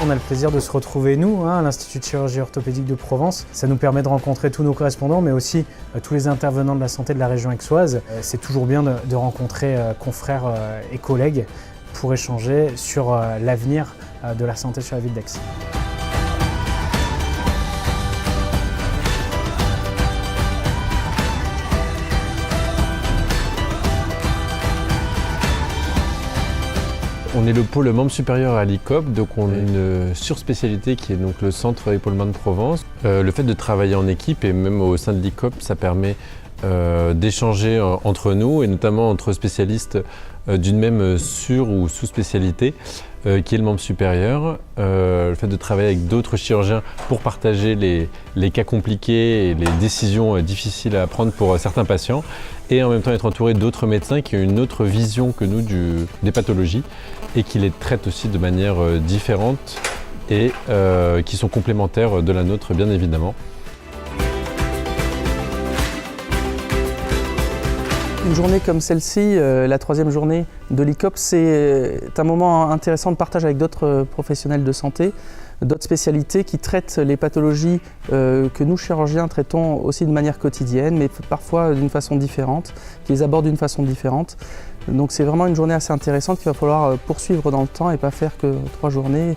on a le plaisir de se retrouver, nous, à l'Institut de chirurgie orthopédique de Provence. Ça nous permet de rencontrer tous nos correspondants, mais aussi tous les intervenants de la santé de la région aixoise. C'est toujours bien de rencontrer confrères et collègues pour échanger sur l'avenir de la santé sur la ville d'Aix. On est le pôle membre supérieur à l'ICOP, donc on a une surspécialité qui est donc le centre épaulement de Provence. Le fait de travailler en équipe et même au sein de l'ICOP, ça permet d'échanger entre nous et notamment entre spécialistes d'une même sur- ou sous-spécialité qui est le membre supérieur. Le fait de travailler avec d'autres chirurgiens pour partager les cas compliqués et les décisions difficiles à prendre pour certains patients et en même temps être entouré d'autres médecins qui ont une autre vision que nous des pathologies et qui les traitent aussi de manière différente et qui sont complémentaires de la nôtre bien évidemment. Une journée comme celle-ci, la troisième journée de l'ICOP, c'est un moment intéressant de partage avec d'autres professionnels de santé, d'autres spécialités qui traitent les pathologies que nous, chirurgiens, traitons aussi de manière quotidienne, mais parfois d'une façon différente, qui les abordent d'une façon différente. Donc c'est vraiment une journée assez intéressante qu'il va falloir poursuivre dans le temps et pas faire que 3 journées.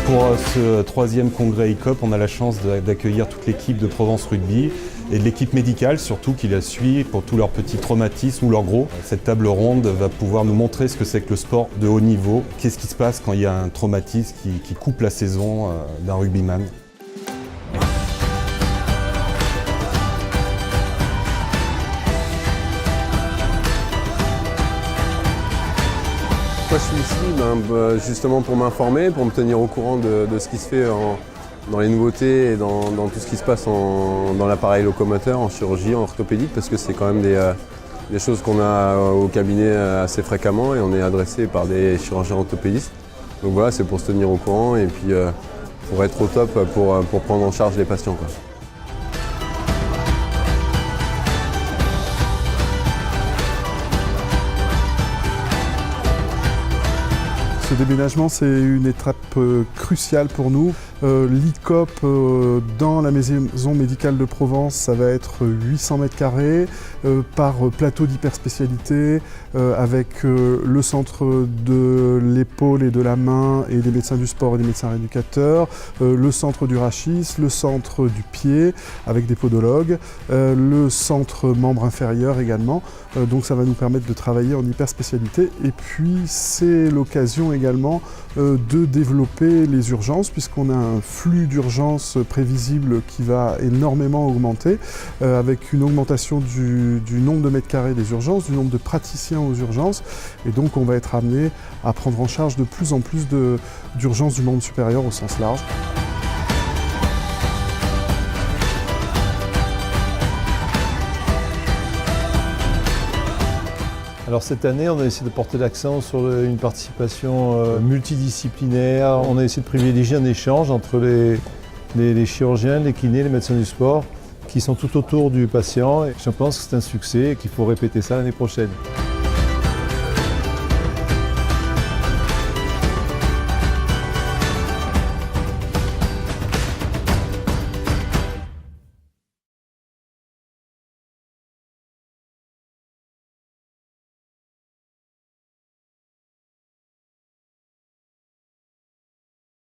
Pour ce 3e congrès ICOP, on a la chance d'accueillir toute l'équipe de Provence Rugby et de l'équipe médicale surtout qui la suit pour tous leurs petits traumatismes ou leurs gros. Cette table ronde va pouvoir nous montrer ce que c'est que le sport de haut niveau, qu'est-ce qui se passe quand il y a un traumatisme qui coupe la saison d'un rugbyman. Moi, je suis ici justement pour m'informer, pour me tenir au courant de ce qui se fait dans les nouveautés et dans tout ce qui se passe dans l'appareil locomoteur, en chirurgie, en orthopédique, parce que c'est quand même des choses qu'on a au cabinet assez fréquemment et on est adressé par des chirurgiens orthopédistes. Donc voilà, c'est pour se tenir au courant et puis pour être au top pour prendre en charge les patients, quoi. Ce déménagement, c'est une étape cruciale pour nous. L'ICOP dans la maison médicale de Provence, ça va être 800 mètres carrés par plateau d'hyperspécialité avec le centre de l'épaule et de la main et des médecins du sport et des médecins rééducateurs, le centre du rachis, le centre du pied avec des podologues, le centre membre inférieur également. Donc ça va nous permettre de travailler en hyperspécialité et puis c'est l'occasion également de développer les urgences puisqu'on a un flux d'urgences prévisible qui va énormément augmenter avec une augmentation du nombre de mètres carrés des urgences, du nombre de praticiens aux urgences et donc on va être amené à prendre en charge de plus en plus d'urgences du membre supérieur au sens large. Alors cette année, on a essayé de porter l'accent sur une participation multidisciplinaire. On a essayé de privilégier un échange entre les chirurgiens, les kinés, les médecins du sport qui sont tout autour du patient. Et je pense que c'est un succès et qu'il faut répéter ça l'année prochaine.